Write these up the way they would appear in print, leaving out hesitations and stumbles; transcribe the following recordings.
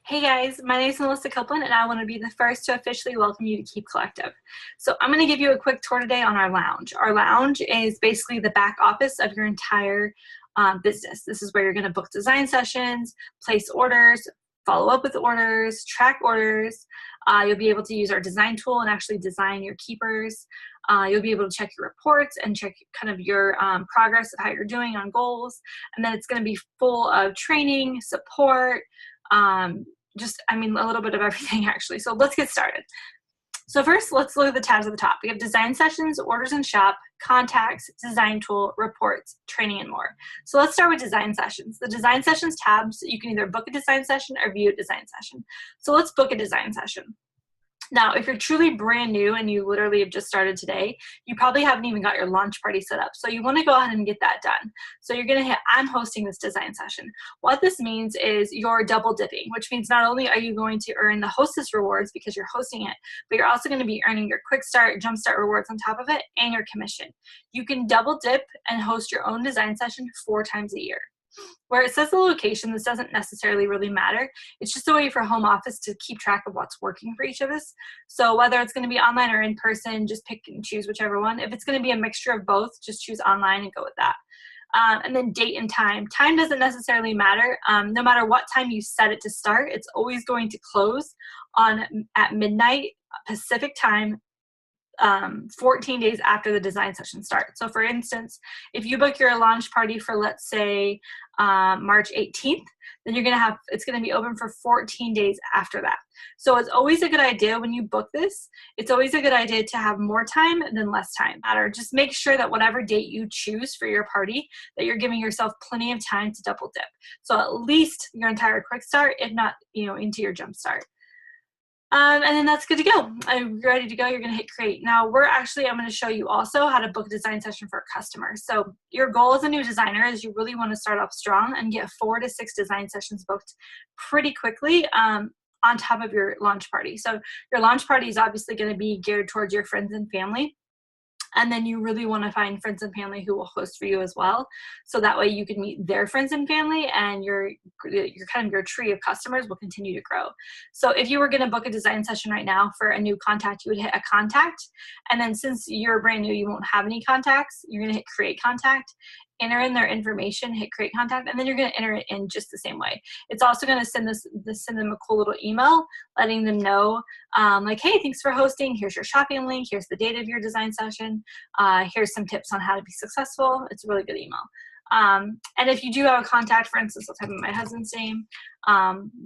Hey guys, my name is Melissa Copeland and I want to be the first to officially welcome you to Keep Collective. So I'm going to give you a quick tour today on our lounge. Our lounge is basically the back office of your entire business. This is where you're going to book design sessions, place orders, follow up with orders, track orders. You'll be able to use our design tool and actually design your keepers. You'll be able to check your reports and check kind of your progress of how you're doing on goals. And then it's going to be full of training, support, a little bit of everything actually. So let's get started. So first, let's look at the tabs at the top. We have design sessions, orders and shop, contacts, design tool, reports, training, and more. So let's start with design sessions. The design sessions tabs, you can either book a design session or view a design session. So let's book a design session. Now, if you're truly brand new and you literally have just started today, you probably haven't even got your launch party set up. So you want to go ahead and get that done. So you're going to hit, I'm hosting this design session. What this means is you're double dipping, which means not only are you going to earn the hostess rewards because you're hosting it, but you're also going to be earning your quick start, jump start rewards on top of it and your commission. You can double dip and host your own design session 4 times a year. Where it says the location, this doesn't necessarily really matter. It's just a way for home office to keep track of what's working for each of us. So whether it's going to be online or in person, just pick and choose whichever one. If it's going to be a mixture of both, just choose online and go with that. And then date and time. Time doesn't necessarily matter. No matter what time you set it to start, it's always going to close at midnight Pacific time 14 days after the design session starts. So for instance, if you book your launch party for, let's say, March 18th, then it's going to be open for 14 days after that. So it's always a good idea when you book this, it's always a good idea to have more time than less time. Just make sure that whatever date you choose for your party, that you're giving yourself plenty of time to double dip. So at least your entire quick start, if not, into your jump start. And then that's good to go. I'm ready to go. You're going to hit create. Now I'm going to show you also how to book a design session for a customer. So your goal as a new designer is you really want to start off strong and get 4 to 6 design sessions booked pretty quickly on top of your launch party. So your launch party is obviously going to be geared towards your friends and family. And then you really want to find friends and family who will host for you as well. So that way you can meet their friends and family and your tree of customers will continue to grow. So if you were going to book a design session right now for a new contact, you would hit a contact. And then since you're brand new, you won't have any contacts. You're going to hit create contact, enter in their information, hit create contact, and then you're going to enter it in just the same way. It's also going to send them a cool little email letting them know, like, hey, thanks for hosting. Here's your shopping link. Here's the date of your design session. Here's some tips on how to be successful. It's a really good email. And if you do have a contact, for instance, let's type in my husband's name,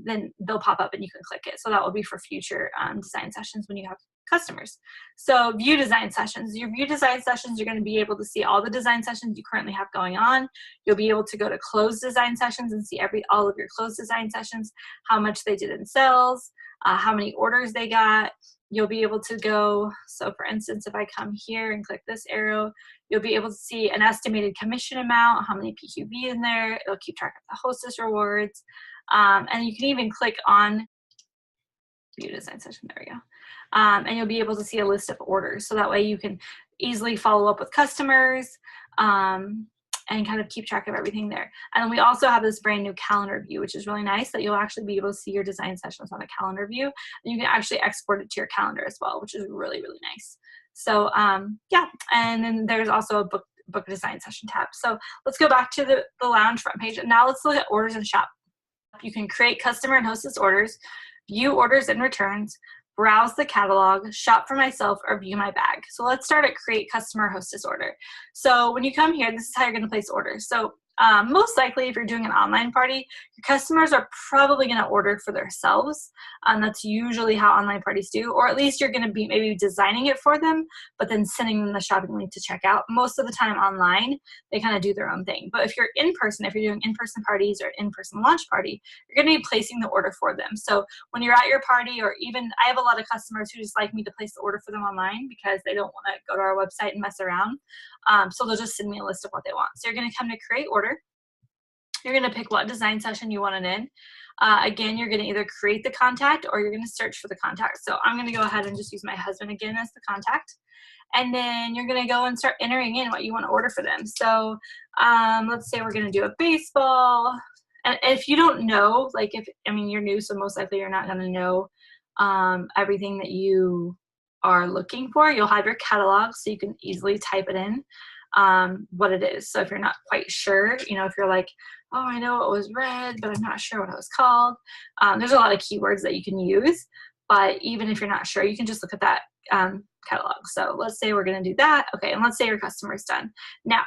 then they'll pop up and you can click it. So that will be for future design sessions when you have customers. So view design sessions. Your view design sessions, you're going to be able to see all the design sessions you currently have going on. You'll be able to go to close design sessions and see all of your closed design sessions, how much they did in sales, how many orders they got. You'll be able to go, so for instance, if I come here and click this arrow, you'll be able to see an estimated commission amount, how many PQB in there. It'll keep track of the hostess rewards. And you can even click on view design session, there we go. And you'll be able to see a list of orders. So that way you can easily follow up with customers and kind of keep track of everything there. And then we also have this brand new calendar view, which is really nice that you'll actually be able to see your design sessions on a calendar view. And you can actually export it to your calendar as well, which is really, really nice. So yeah, and then there's also a book design session tab. So let's go back to the lounge front page. And now let's look at orders and shop. You can create customer and hostess orders, view orders and returns, browse the catalog, shop for myself, or view my bag. So let's start at create customer hostess order. So when you come here, this is how you're going to place orders. So most likely, if you're doing an online party, your customers are probably going to order for themselves. That's usually how online parties do, or at least you're going to be maybe designing it for them, but then sending them the shopping link to check out. Most of the time online, they kind of do their own thing. But if you're in person, if you're doing in-person parties or in-person launch party, you're going to be placing the order for them. So when you're at your party, or even I have a lot of customers who just like me to place the order for them online because they don't want to go to our website and mess around. So they'll just send me a list of what they want. So you're going to come to create order. You're going to pick what design session you want it in. Again, you're going to either create the contact or you're going to search for the contact. So I'm going to go ahead and just use my husband again as the contact. And then you're going to go and start entering in what you want to order for them. So let's say we're going to do a baseball. And if you don't know, like I mean, you're new, so most likely you're not going to know everything that you are looking for. You'll have your catalog, so you can easily type it in what it is. So if you're not quite sure, you know, if you're like, oh, I know it was red, but I'm not sure what it was called. There's a lot of keywords that you can use, but even if you're not sure, you can just look at that catalog. So let's say we're going to do that. Okay, and let's say your customer's done. Now,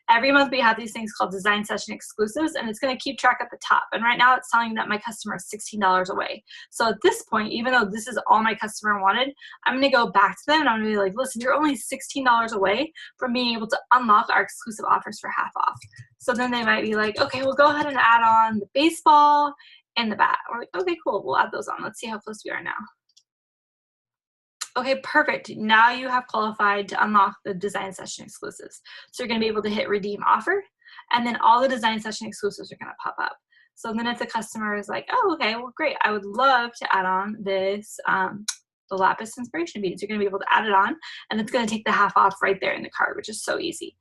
every month we have these things called design session exclusives, and it's going to keep track at the top. And right now it's telling me that my customer is $16 away. So at this point, even though this is all my customer wanted, I'm going to go back to them and I'm going to be like, listen, you're only $16 away from being able to unlock our exclusive offers for half off. So then they might be like, okay, we'll go ahead and add on the baseball and the bat. We're like, okay, cool, we'll add those on. Let's see how close we are now. Okay, perfect. Now you have qualified to unlock the design session exclusives. So you're going to be able to hit redeem offer, and then all the design session exclusives are going to pop up. So then if the customer is like, oh, okay, well, great, I would love to add on this, the lapis inspiration beads, you're going to be able to add it on, and it's going to take the half off right there in the cart, which is so easy.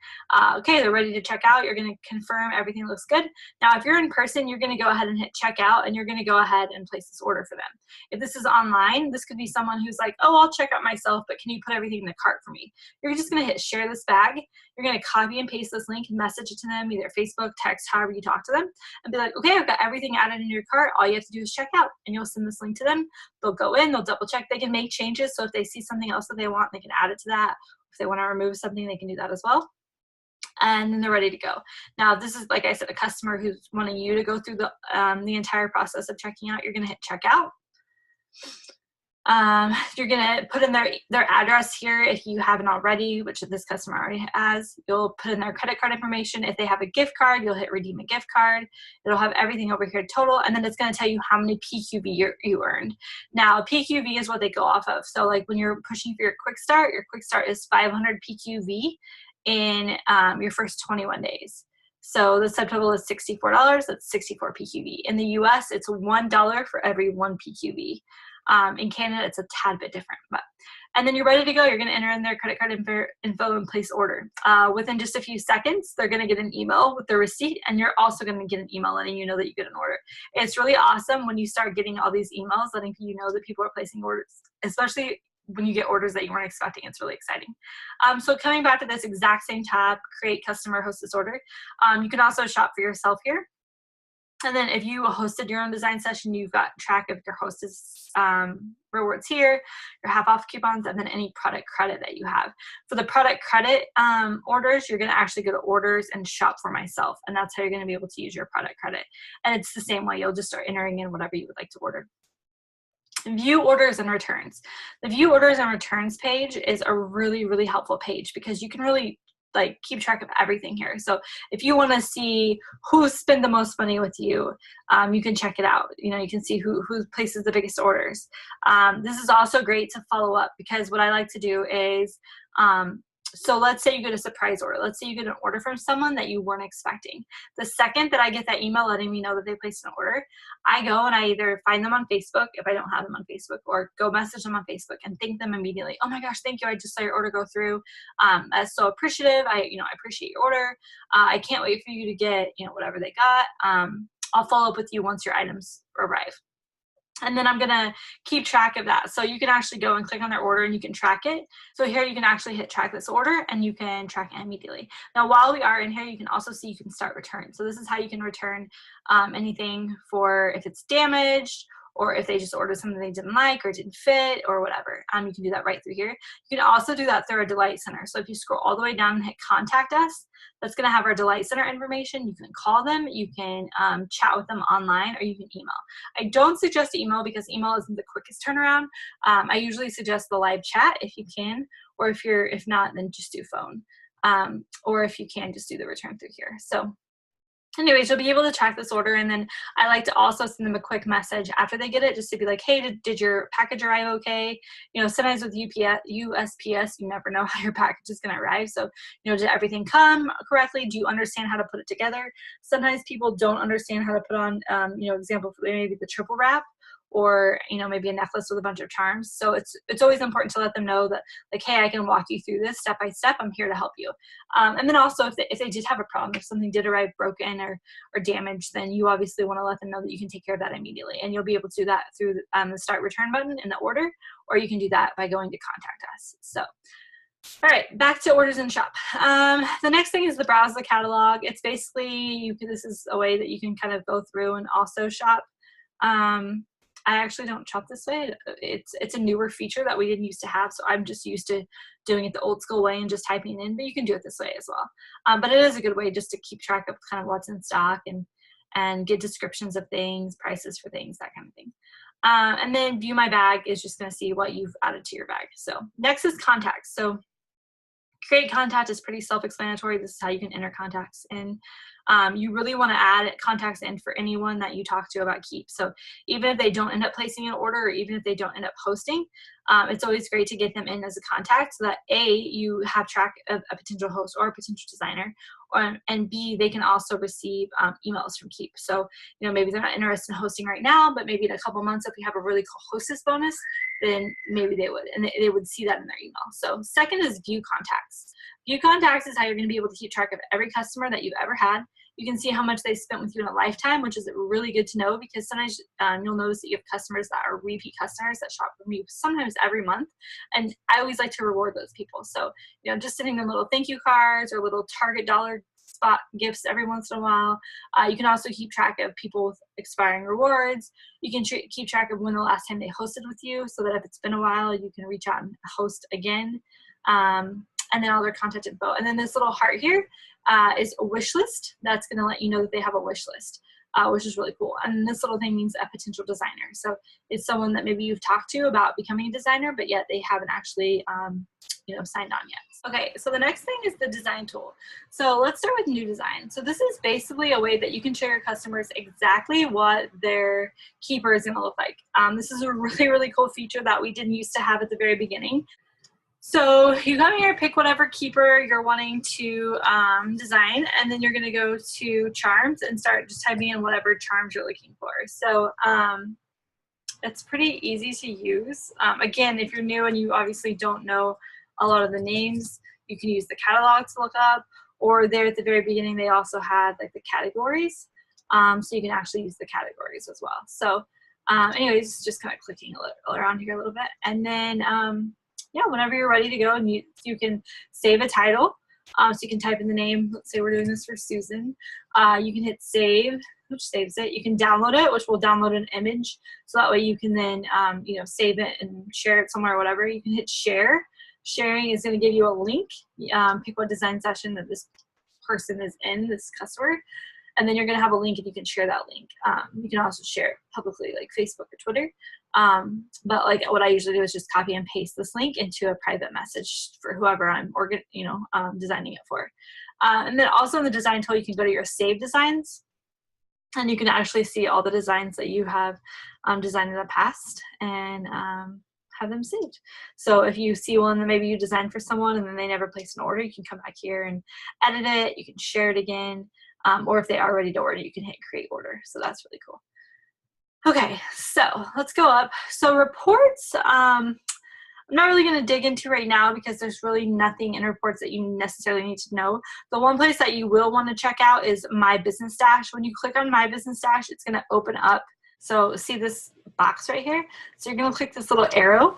Okay, they're ready to check out. You're going to confirm everything looks good. Now, if you're in person, you're going to go ahead and hit checkout, and you're going to go ahead and place this order for them. If this is online, this could be someone who's like, oh, I'll check out myself, but can you put everything in the cart for me? You're just going to hit share this bag. You're going to copy and paste this link and message it to them, either Facebook, text, however you talk to them, and be like, okay, I've got everything added in your cart. All you have to do is check out, and you'll send this link to them. They'll go in, they'll double check. They can make changes. So if they see something else that they want, they can add it to that. If they want to remove something, they can do that as well. And then they're ready to go. Now, this is, like I said, a customer who's wanting you to go through the entire process of checking out. You're going to hit checkout. You're going to put in their address here if you haven't already, which this customer already has. You'll put in their credit card information. If they have a gift card, you'll hit redeem a gift card. It'll have everything over here total, and then it's going to tell you how many PQV you earned. Now, PQV is what they go off of. So like when you're pushing for your quick start is 500 PQV in your first 21 days. So the subtotal is $64. That's 64 PQV. In the US, it's $1 for every 1 PQV. In Canada, it's a tad bit different. And then you're ready to go. You're going to enter in their credit card info and place order. Within just a few seconds, they're going to get an email with the receipt, and you're also going to get an email letting you know that you get an order. It's really awesome when you start getting all these emails letting you know that people are placing orders, especially when you get orders that you weren't expecting. It's really exciting. So coming back to this exact same tab, create customer host this order. You can also shop for yourself here. And then if you hosted your own design session, you've got track of your hostess rewards here, your half off coupons, and then any product credit that you have. For the product credit orders, you're going to actually go to orders and shop for myself. And that's how you're going to be able to use your product credit. And it's the same way. You'll just start entering in whatever you would like to order. View orders and returns. The view orders and returns page is a really, really helpful page because you can really like keep track of everything here. So if you want to see who spent the most money with you, you can check it out. You know, you can see who places the biggest orders. This is also great to follow up because what I like to do is, so let's say you get a surprise order. Let's say you get an order from someone that you weren't expecting. The second that I get that email letting me know that they placed an order, I go and I either find them on Facebook if I don't have them on Facebook, or go message them on Facebook and thank them immediately. Oh my gosh, thank you. I just saw your order go through. That's so appreciative. I appreciate your order. I can't wait for you to get, whatever they got. I'll follow up with you once your items arrive. And then I'm going to keep track of that. So you can actually go and click on their order and you can track it. So here you can actually hit track this order and you can track it immediately. Now, while we are in here, you can also see you can start return. So this is how you can return anything for if it's damaged, or if they just ordered something they didn't like or didn't fit or whatever. You can do that right through here. You can also do that through our Delight Center. So if you scroll all the way down and hit contact us, that's gonna have our Delight Center information. You can call them, you can chat with them online, or you can email. I don't suggest email because email isn't the quickest turnaround. I usually suggest the live chat if you can, or if not, then just do phone. Or if you can, just do the return through here. So anyways, you'll be able to track this order, and then I like to also send them a quick message after they get it, just to be like, hey, did your package arrive okay? Sometimes with USPS, you never know how your package is going to arrive. So, did everything come correctly? Do you understand how to put it together? Sometimes people don't understand how to put on, example, maybe the triple wrap, or, you know, maybe a necklace with a bunch of charms. So it's always important to let them know that, like, hey, I can walk you through this step by step. I'm here to help you. And then also if they did have a problem, if something did arrive broken or damaged, then you obviously want to let them know that you can take care of that immediately. And you'll be able to do that through the start return button in the order, or you can do that by going to contact us. So, all right, back to orders in shop. The next thing is the browse the catalog. It's basically, this is a way that you can kind of go through and also shop. I actually don't shop this way. It's a newer feature that we didn't used to have, so I'm just used to doing it the old school way and just typing in, but you can do it this way as well. But it is a good way just to keep track of kind of what's in stock and get descriptions of things, prices for things, that kind of thing. And then view my bag is just going to see what you've added to your bag. So next is contacts. So create contact is pretty self-explanatory. This is how you can enter contacts in. You really want to add contacts in for anyone that you talk to about Keep. So even if they don't end up placing an order, or even if they don't end up hosting, it's always great to get them in as a contact so that A, you have track of a potential host or a potential designer, and B, they can also receive emails from Keep. So, you know, maybe they're not interested in hosting right now, but maybe in a couple months, if we have a really cool hostess bonus, then maybe they would, and they would see that in their email. So second is view contacts. View contacts is how you're going to be able to keep track of every customer that you've ever had. You can see how much they spent with you in a lifetime, which is really good to know, because sometimes you'll notice that you have customers that are repeat customers that shop from you sometimes every month. And I always like to reward those people. So, you know, just sending them little thank you cards or little Target dollar spot gifts every once in a while. You can also keep track of people with expiring rewards. You can keep track of when the last time they hosted with you, so that if it's been a while, you can reach out and host again. And then all their contact info. And then this little heart here is a wish list. That's going to let you know that they have a wish list, which is really cool. And this little thing means a potential designer. So it's someone that maybe you've talked to about becoming a designer, but yet they haven't actually you know, signed on yet. Okay, so the next thing is the design tool. So let's start with new design. So this is basically a way that you can show your customers exactly what their keeper is going to look like. This is a really, really cool feature that we didn't used to have at the very beginning. So you come here, pick whatever keeper you're wanting to design, and then you're going to go to charms and start just typing in whatever charms you're looking for. So it's pretty easy to use. Again, if you're new and you obviously don't know a lot of the names, you can use the catalog to look up, or there at the very beginning they also had like the categories, so you can actually use the categories as well. So anyways, just kind of clicking around here a little bit, and then yeah, whenever you're ready to go, and you can save a title. So you can type in the name. Let's say we're doing this for Susan. You can hit save, which saves it. You can download it, which will download an image. So that way you can then you know, save it and share it somewhere or whatever. You can hit share. Sharing is going to give you a link. Pick what design session that this person is in, this customer. And then you're going to have a link and you can share that link. You can also share it publicly like Facebook or Twitter. But like what I usually do is just copy and paste this link into a private message for whoever I'm designing it for. And then also in the design tool, you can go to your save designs, and you can actually see all the designs that you have designed in the past and have them saved. So if you see one that maybe you designed for someone and then they never placed an order, you can come back here and edit it. You can share it again. Or if they are ready to order, you can hit create order. So that's really cool. Okay, so let's go up. So reports, I'm not really going to dig into right now because there's really nothing in reports that you necessarily need to know. The one place that you will want to check out is My Business Dash. When you click on My Business Dash, it's going to open up. So see this box right here? So you're going to click this little arrow,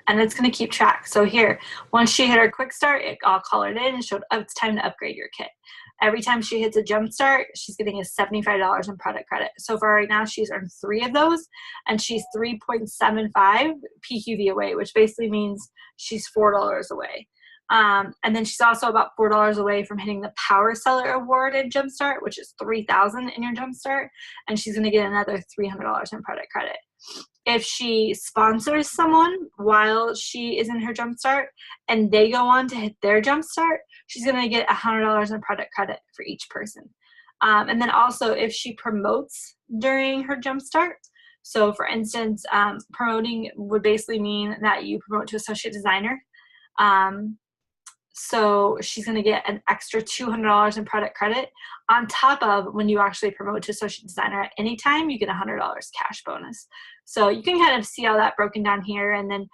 and it's going to keep track. So here, once she hit her quick start, I'll call it in and showed, oh, it's time to upgrade your kit. Every time she hits a jump start, she's getting a $75 in product credit. So far right now, she's earned 3 of those, and she's 3.75 PQV away, which basically means she's $4 away. And then she's also about $4 away from hitting the Power Seller Award in Jumpstart, which is $3,000 in your Jumpstart, and she's going to get another $300 in product credit. If she sponsors someone while she is in her Jumpstart and they go on to hit their Jumpstart, she's going to get $100 in product credit for each person. And then also if she promotes during her Jumpstart, so for instance, promoting would basically mean that you promote to associate designer. So she's going to get an extra $200 in product credit on top of when you actually promote to associate designer at any time, you get a $100 cash bonus. So you can kind of see all that broken down here. And then,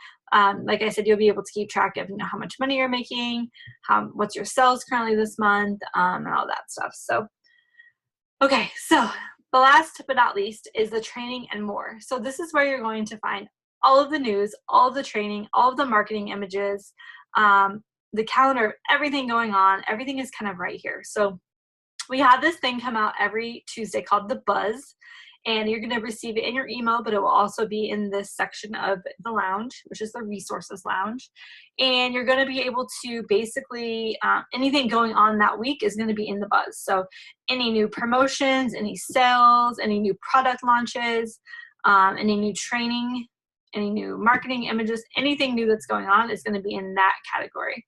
like I said, you'll be able to keep track of, how much money you're making, what's your sales currently this month, and all that stuff. So, okay. So the last but not least is the training and more. So this is where you're going to find all of the news, all of the training, all of the marketing images, the calendar, everything going on. Everything is kind of right here. So we have this thing come out every Tuesday called The Buzz, and you're going to receive it in your email, but it will also be in this section of the lounge, which is the resources lounge. And you're going to be able to basically, anything going on that week is going to be in The Buzz. So any new promotions, any sales, any new product launches, any new training, any new marketing images, anything new that's going on is going to be in that category.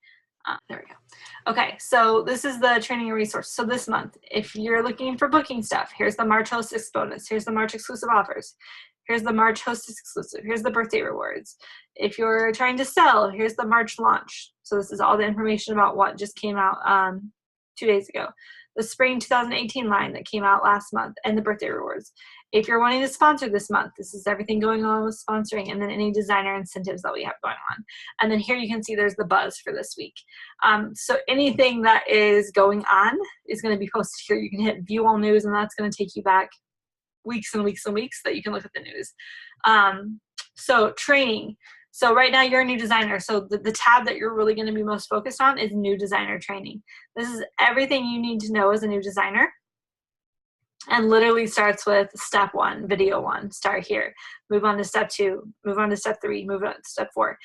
There we go. Okay, so this is the training and resource. So this month, if you're looking for booking stuff, here's the March Hostess bonus. Here's the March exclusive offers. Here's the March Hostess exclusive. Here's the birthday rewards. If you're trying to sell, here's the March launch. So this is all the information about what just came out 2 days ago. The spring 2018 line that came out last month and the birthday rewards. If you're wanting to sponsor this month, this is everything going on with sponsoring, and then any designer incentives that we have going on. And then here you can see there's the buzz for this week. So anything that is going on is going to be posted here. You can hit view all news, and that's going to take you back weeks and weeks and weeks that you can look at the news. So training. So right now you're a new designer. So the tab that you're really going to be most focused on is new designer training. This is everything you need to know as a new designer. And literally starts with step 1, video 1, start here. Move on to step 2, move on to step 3, move on to step 4.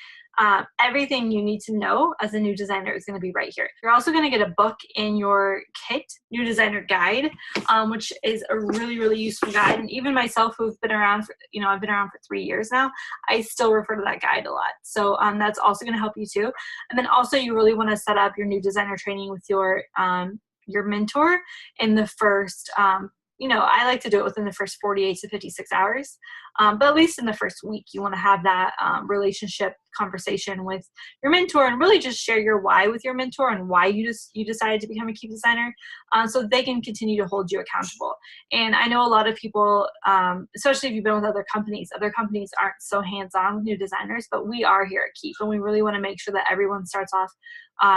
Everything you need to know as a new designer is going to be right here. You're also going to get a book in your kit, New Designer Guide, which is a really, really useful guide. And even myself, who've been around for, I've been around for 3 years now, I still refer to that guide a lot. So that's also going to help you too. And then also you really want to set up your new designer training with your mentor in the first, I like to do it within the first 48 to 56 hours. But at least in the first week, you want to have that relationship conversation with your mentor and really just share your why with your mentor and why you decided to become a Keap designer, so they can continue to hold you accountable. And I know a lot of people, especially if you've been with other companies aren't so hands-on with new designers, but we are here at Keap, and we really want to make sure that everyone starts off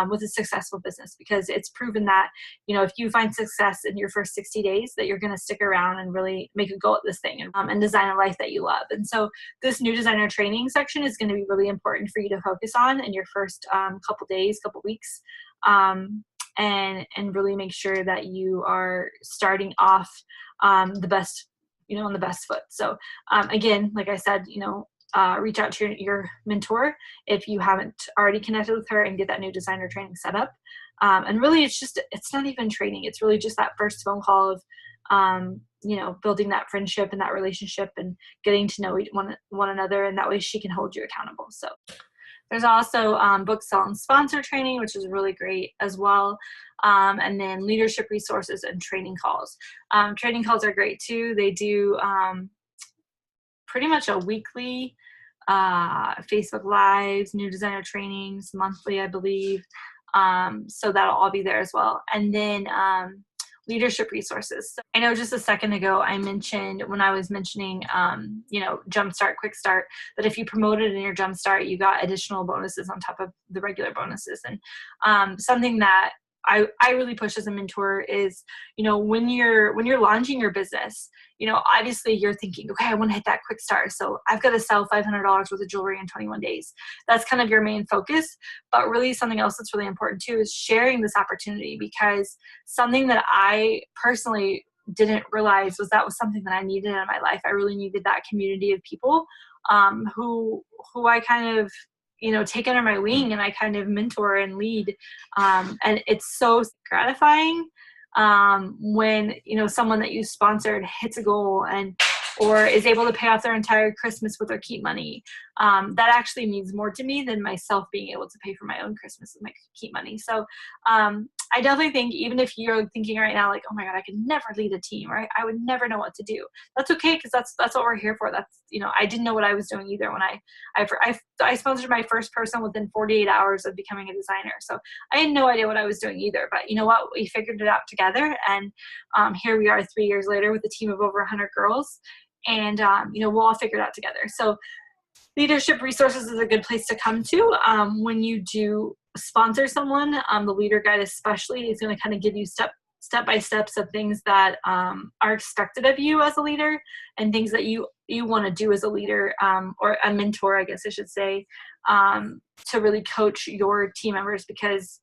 with a successful business, because it's proven that, if you find success in your first 60 days, that you're going to stick around and really make a go at this thing and design a life that you love. And so this new designer training section is going to be really important for you to focus on in your first couple days, couple weeks, and really make sure that you are starting off the best, on the best foot. So again, like I said, reach out to your mentor if you haven't already connected with her and get that new designer training set up. And really it's not even training. It's really just that first phone call of, building that friendship and that relationship and getting to know one another. And that way she can hold you accountable. So there's also book, sell, and sponsor training, which is really great as well. And then leadership resources and training calls. Training calls are great too. They do pretty much a weekly Facebook Lives, new designer trainings, monthly, I believe. So that'll all be there as well. And then leadership resources. So I know just a second ago I mentioned, when I was mentioning, Jumpstart, Quick Start, that if you promoted in your Jumpstart, you got additional bonuses on top of the regular bonuses. And something that I really push as a mentor is, when you're launching your business, obviously you're thinking, okay, I want to hit that quick start. So I've got to sell $500 worth of jewelry in 21 days. That's kind of your main focus. But really something else that's really important too is sharing this opportunity, because something that I personally didn't realize that was something that I needed in my life. I really needed that community of people who I kind of take under my wing and I kind of mentor and lead. And it's so gratifying when, someone that you sponsored hits a goal or is able to pay off their entire Christmas with their Keap money. That actually means more to me than myself being able to pay for my own Christmas with my Keap money. So I definitely think even if you're thinking right now, like, oh my God, I could never lead a team, right? I would never know what to do. That's okay, because that's what we're here for. That's, you know, I didn't know what I was doing either when I sponsored my first person within 48 hours of becoming a designer. So I had no idea what I was doing either. But you know what? We figured it out together, and here we are 3 years later with a team of over 100 girls, and you know, we'll all figure it out together. So leadership resources is a good place to come to when you do sponsor someone. The leader guide especially is going to kind of give you step by steps of things that are expected of you as a leader, and things that you want to do as a leader, or a mentor, I guess I should say, to really coach your team members, because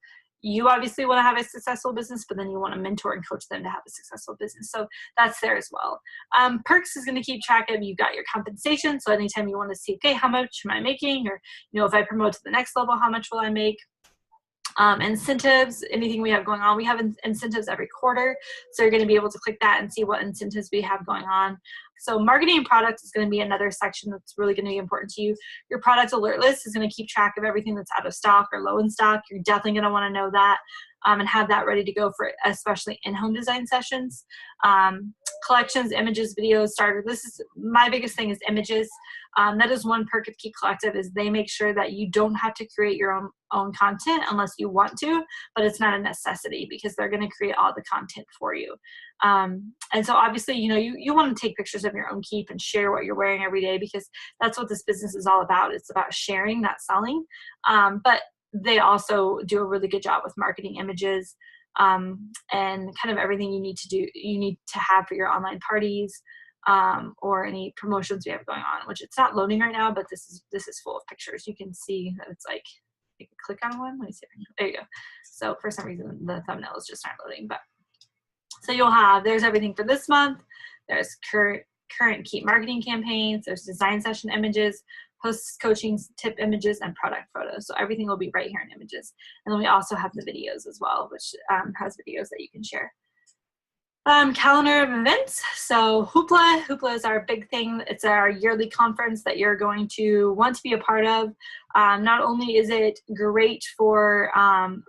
you obviously want to have a successful business, but then you want to mentor and coach them to have a successful business. So that's there as well. Perks is going to keep track of, you've got your compensation. So anytime you want to see, okay, how much am I making? Or, you know, if I promote to the next level, how much will I make? Incentives, anything we have going on. We have incentives every quarter. So you're going to be able to click that and see what incentives we have going on. So marketing and products is going to be another section that's really going to be important to you. Your product alert list is going to keep track of everything that's out of stock or low in stock. You're definitely going to want to know that, and have that ready to go for especially in-home design sessions. Collections, images, videos, starter. This is my biggest thing, is images. That is one perk of Keep Collective, is they make sure that you don't have to create your own content unless you want to, but it's not a necessity, because they're going to create all the content for you. And so obviously, you know, you want to take pictures of your own keep and share what you're wearing every day, because that's what this business is all about. It's about sharing, not selling. But they also do a really good job with marketing images, and kind of everything you need to have for your online parties, or any promotions we have going on, which it's not loading right now, but this is full of pictures. You can see that it's like, you can click on one. Let me see. There you go. So for some reason, the thumbnails just aren't loading, but so there's everything for this month. There's current Keep marketing campaigns. There's design session images, post coaching tip images, and product photos. So everything will be right here in images. And then we also have the videos as well, which has videos that you can share. Calendar of events. So Hoopla is our big thing. It's our yearly conference that you're going to want to be a part of. Not only is it great for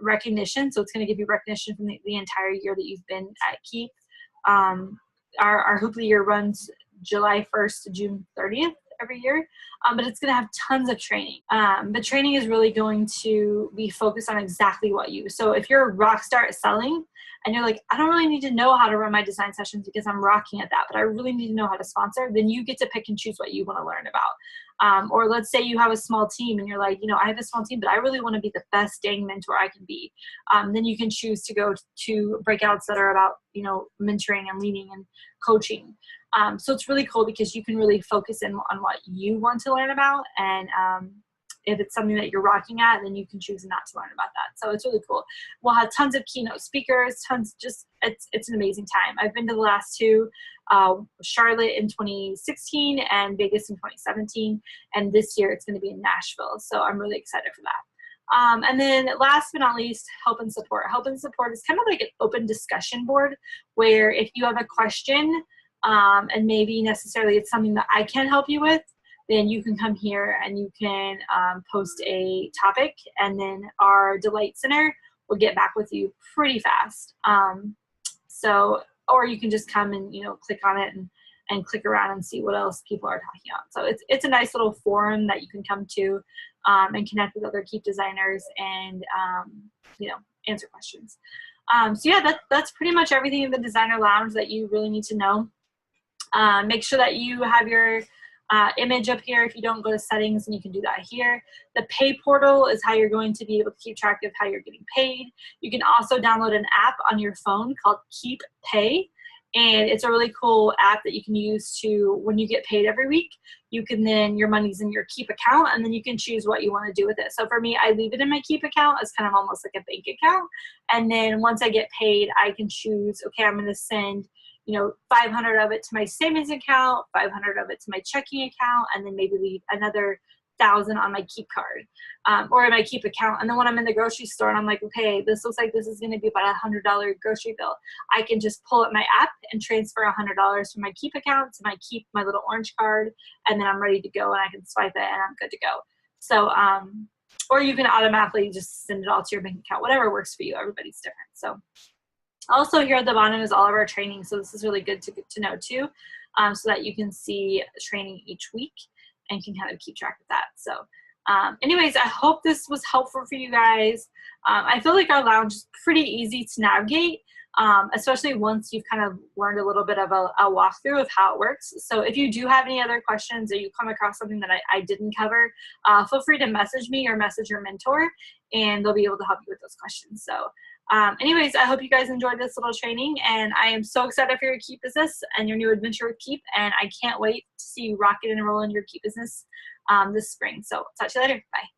recognition, so it's going to give you recognition from the entire year that you've been at Keep. Our Hoopla year runs July 1st to June 30th every year, but it's going to have tons of training. The training is really going to be focused on exactly what so if you're a rock star at selling, and you're like, I don't really need to know how to run my design sessions because I'm rocking at that, but I really need to know how to sponsor, then you get to pick and choose what you want to learn about. Or let's say you have a small team and you're like, you know, I have a small team, but I really want to be the best dang mentor I can be. Then you can choose to go to breakouts that are about, you know, mentoring and leading and coaching. So it's really cool because you can really focus in on what you want to learn about, and if it's something that you're rocking at, then you can choose not to learn about that. So it's really cool. We'll have tons of keynote speakers, it's an amazing time. I've been to the last two, Charlotte in 2016 and Vegas in 2017. And this year it's going to be in Nashville. So I'm really excited for that. And then last but not least, help and support. Help and support is kind of like an open discussion board where if you have a question, and maybe necessarily it's something that I can help you with, then you can come here and you can post a topic, and then our Delight Center will get back with you pretty fast. Or you can just come and, you know, click on it and click around and see what else people are talking about. So it's a nice little forum that you can come to and connect with other Keep designers and, you know, answer questions. So yeah, that's pretty much everything in the Designer Lounge that you really need to know. Make sure that you have your image up here. If you don't, go to settings and you can do that here. The pay portal is how you're going to be able to keep track of how you're getting paid. You can also download an app on your phone called Keep Pay, and it's a really cool app that you can use to, when you get paid every week, you can then, your money's in your Keep account, and then you can choose what you want to do with it. So for me, I leave it in my Keep account as kind of almost like a bank account, and then once I get paid, I can choose, okay, I'm going to send, you know, 500 of it to my savings account, 500 of it to my checking account, and then maybe leave another 1,000 on my Keep card, or in my Keep account. And then when I'm in the grocery store and I'm like, okay, this looks like this is going to be about $100 grocery bill, I can just pull up my app and transfer $100 from my Keep account to my little orange card, and then I'm ready to go and I can swipe it and I'm good to go. So or you can automatically just send it all to your bank account, whatever works for you. Everybody's different. So also here at the bottom is all of our training. So this is really good to get to know too, so that you can see training each week and can kind of keep track of that. So anyways, I hope this was helpful for you guys. I feel like our lounge is pretty easy to navigate, especially once you've kind of learned a little bit of a walkthrough of how it works. So if you do have any other questions or you come across something that I didn't cover, feel free to message me or message your mentor, and they'll be able to help you with those questions. So anyways, I hope you guys enjoyed this little training, and I am so excited for your Keap business and your new adventure with Keap, and I can't wait to see you rock it and roll in your Keap business this spring. So talk to you later. Bye.